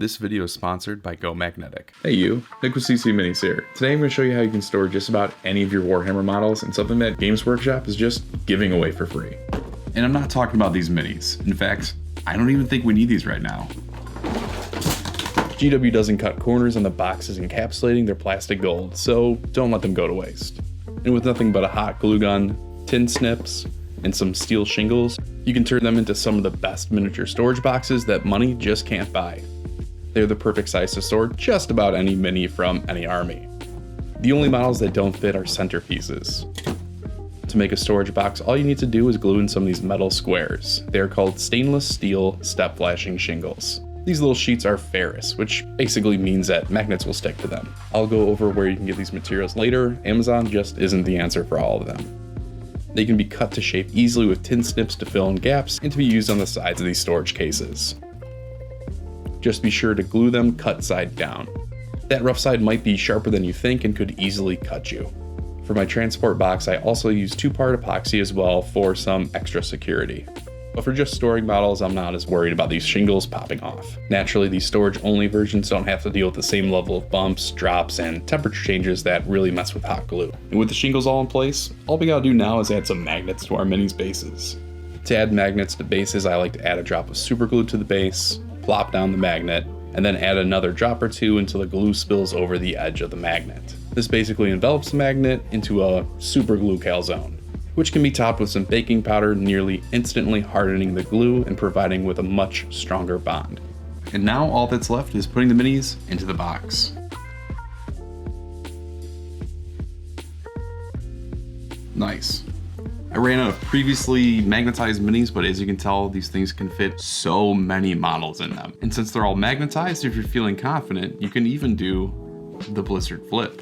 This video is sponsored by Go Magnetic. Hey you, Nick with CC Minis here. Today I'm going to show you how you can store just about any of your Warhammer models and something that Games Workshop is just giving away for free. And I'm not talking about these minis. In fact, I don't even think we need these right now. GW doesn't cut corners on the boxes encapsulating their plastic gold, so don't let them go to waste. And with nothing but a hot glue gun, tin snips, and some steel shingles, you can turn them into some of the best miniature storage boxes that money just can't buy. They're the perfect size to store just about any mini from any army. The only models that don't fit are centerpieces. To make a storage box, all you need to do is glue in some of these metal squares. They are called stainless steel step flashing shingles. These little sheets are ferrous, which basically means that magnets will stick to them. I'll go over where you can get these materials later. Amazon just isn't the answer for all of them. They can be cut to shape easily with tin snips to fill in gaps and to be used on the sides of these storage cases. Just be sure to glue them cut side down. That rough side might be sharper than you think and could easily cut you. For my transport box, I also use 2-part epoxy as well for some extra security. But for just storing models, I'm not as worried about these shingles popping off. Naturally, these storage-only versions don't have to deal with the same level of bumps, drops, and temperature changes that really mess with hot glue. And with the shingles all in place, all we gotta do now is add some magnets to our minis bases. To add magnets to bases, I like to add a drop of super glue to the base, plop down the magnet, and then add another drop or two until the glue spills over the edge of the magnet. This basically envelops the magnet into a super glue calzone, which can be topped with some baking powder, nearly instantly hardening the glue and providing with a much stronger bond. And now all that's left is putting the minis into the box. Nice. I ran out of previously magnetized minis, but as you can tell, these things can fit so many models in them. And since they're all magnetized, if you're feeling confident, you can even do the blizzard flip.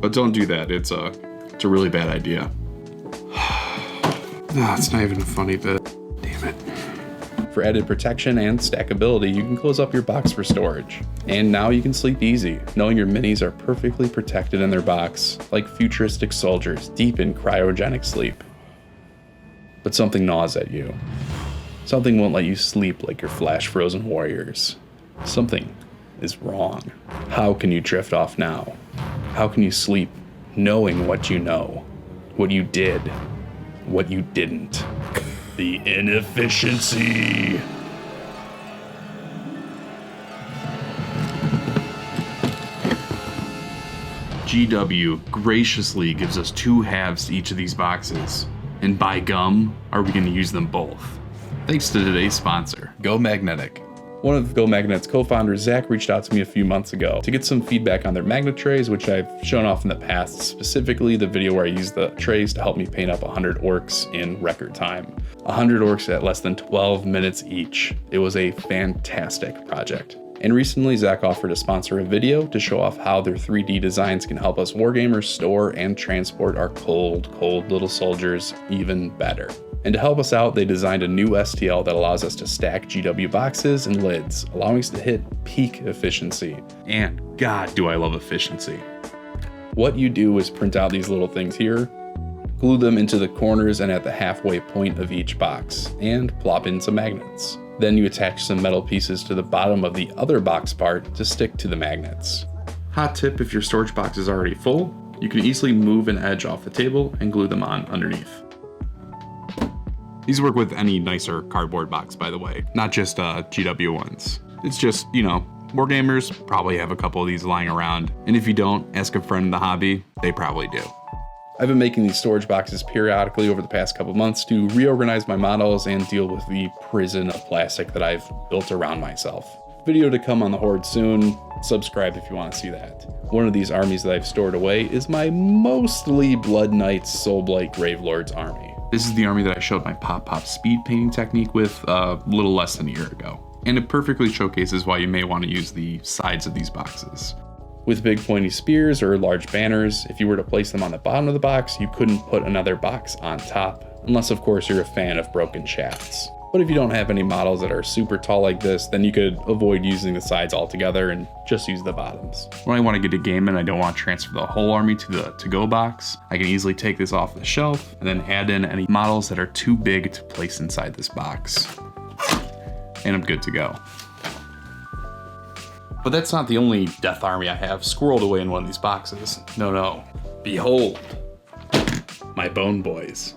But don't do that, it's a really bad idea. No, it's not even a funny bit. Damn it. For added protection and stackability, you can close up your box for storage. And now you can sleep easy, knowing your minis are perfectly protected in their box, like futuristic soldiers deep in cryogenic sleep. But something gnaws at you. Something won't let you sleep like your flash-frozen warriors. Something is wrong. How can you drift off now? How can you sleep knowing what you know, what you did, what you didn't? The inefficiency. GW graciously gives us 2 halves to each of these boxes. And by gum, are we going to use them both? Thanks to today's sponsor, Go Magnetic. One of Go Magnet's co-founders, Zach, reached out to me a few months ago to get some feedback on their magnet trays, which I've shown off in the past, specifically the video where I used the trays to help me paint up 100 orcs in record time. 100 orcs at less than 12 minutes each. It was a fantastic project. And recently, Zach offered to sponsor a video to show off how their 3D designs can help us wargamers store and transport our cold little soldiers even better. And to help us out, they designed a new STL that allows us to stack GW boxes and lids, allowing us to hit peak efficiency. And God, do I love efficiency. What you do is print out these little things here, glue them into the corners and at the halfway point of each box, and plop in some magnets. Then you attach some metal pieces to the bottom of the other box part to stick to the magnets. Hot tip, if your storage box is already full, you can easily move an edge off the table and glue them on underneath. These work with any nicer cardboard box, by the way, not just GW ones. It's just, you know, wargamers probably have a couple of these lying around, and if you don't, ask a friend in the hobby, they probably do. I've been making these storage boxes periodically over the past couple months to reorganize my models and deal with the prison of plastic that I've built around myself. Video to come on the Horde soon. Subscribe if you want to see that. One of these armies that I've stored away is my mostly Blood Knights Soulblight Gravelords army. This is the army that I showed my pop speed painting technique with a little less than a year ago. And it perfectly showcases why you may want to use the sides of these boxes. With big pointy spears or large banners, if you were to place them on the bottom of the box, you couldn't put another box on top, unless of course you're a fan of broken shafts. But if you don't have any models that are super tall like this, then you could avoid using the sides altogether and just use the bottoms. When I want to get a game and I don't want to transfer the whole army to the to-go box, I can easily take this off the shelf and then add in any models that are too big to place inside this box. and I'm good to go. But that's not the only Death Army I have squirreled away in one of these boxes. No. Behold, my Bone Boys.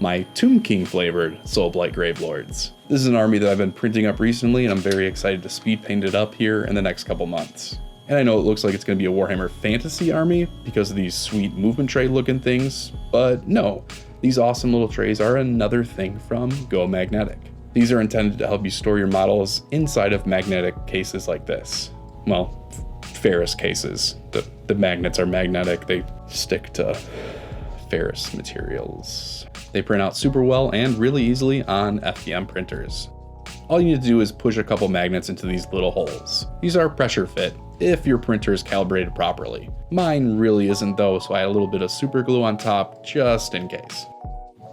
My Tomb King flavored Soulblight Gravelords. This is an army that I've been printing up recently, and I'm very excited to speed paint it up here in the next couple months. And I know it looks like it's going to be a Warhammer Fantasy army because of these sweet movement tray looking things, but no, these awesome little trays are another thing from Go Magnetic. These are intended to help you store your models inside of magnetic cases like this. Well, ferrous cases. The magnets are magnetic, they stick to ferrous materials. They print out super well and really easily on FDM printers. All you need to do is push a couple magnets into these little holes. These are pressure fit if your printer is calibrated properly. Mine really isn't though, so I add a little bit of super glue on top just in case.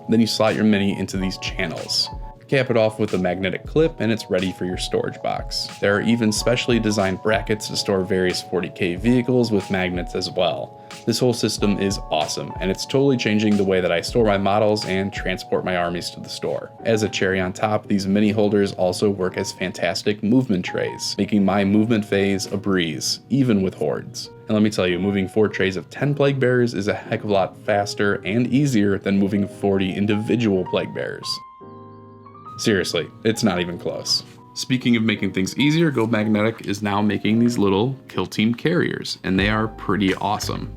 Then you slot your mini into these channels. Cap it off with a magnetic clip and it's ready for your storage box. There are even specially designed brackets to store various 40K vehicles with magnets as well. This whole system is awesome, and it's totally changing the way that I store my models and transport my armies to the store. As a cherry on top, these mini holders also work as fantastic movement trays, making my movement phase a breeze, even with hordes. And let me tell you, moving 4 trays of 10 plague bearers is a heck of a lot faster and easier than moving 40 individual plague bearers. Seriously, it's not even close. Speaking of making things easier, Go Magnetic is now making these little Kill Team carriers, and they are pretty awesome.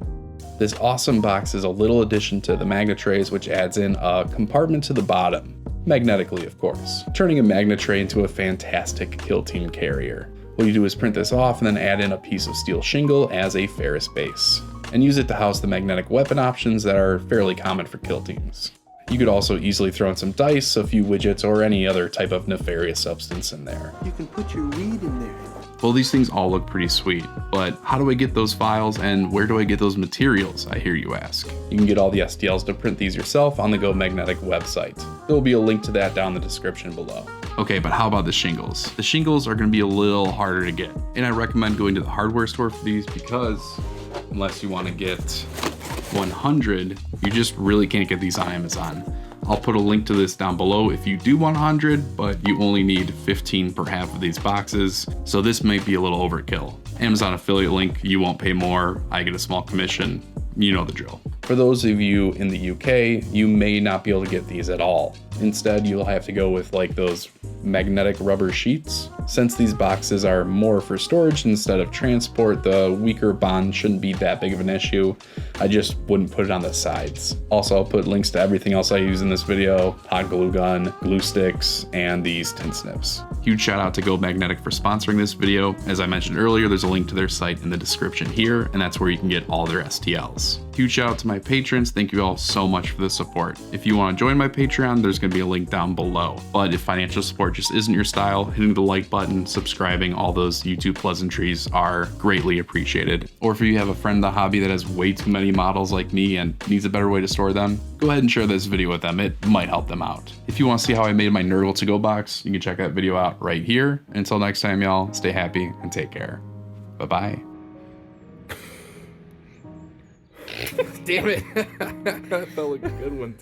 This awesome box is a little addition to the magnet trays, which adds in a compartment to the bottom, magnetically of course, turning a magnet tray into a fantastic Kill Team carrier. What you do is print this off and then add in a piece of steel shingle as a ferrous base, and use it to house the magnetic weapon options that are fairly common for kill teams. You could also easily throw in some dice, a few widgets, or any other type of nefarious substance in there. You can put your weed in there. Well, these things all look pretty sweet, but how do I get those files and where do I get those materials, I hear you ask? You can get all the STLs to print these yourself on the Go Magnetic website. There will be a link to that down in the description below. Okay, but how about the shingles? The shingles are going to be a little harder to get, and I recommend going to the hardware store for these because unless you want to get 100, you just really can't get these on Amazon. I'll put a link to this down below if you do want 100, but you only need 15 per half of these boxes, so this might be a little overkill. Amazon affiliate link, you won't pay more, I get a small commission, you know the drill. For those of you in the UK, you may not be able to get these at all. Instead, you'll have to go with like those magnetic rubber sheets. Since these boxes are more for storage instead of transport, the weaker bond shouldn't be that big of an issue. I just wouldn't put it on the sides. Also, I'll put links to everything else I use in this video, hot glue gun, glue sticks, and these tin snips. Huge shout out to Go Magnetic for sponsoring this video. As I mentioned earlier, there's a link to their site in the description here, and that's where you can get all their STLs. Huge shout out to my patrons. Thank you all so much for the support. If you want to join my Patreon, there's going to be a link down below. But if financial support just isn't your style, hitting the like button, subscribing, all those YouTube pleasantries are greatly appreciated. Or if you have a friend in the hobby that has way too many models like me and needs a better way to store them, go ahead and share this video with them. It might help them out. If you want to see how I made my Nerdle to go box, you can check that video out right here. Until next time, y'all, stay happy and take care. Bye-bye. Damn it. That felt like a good one, too.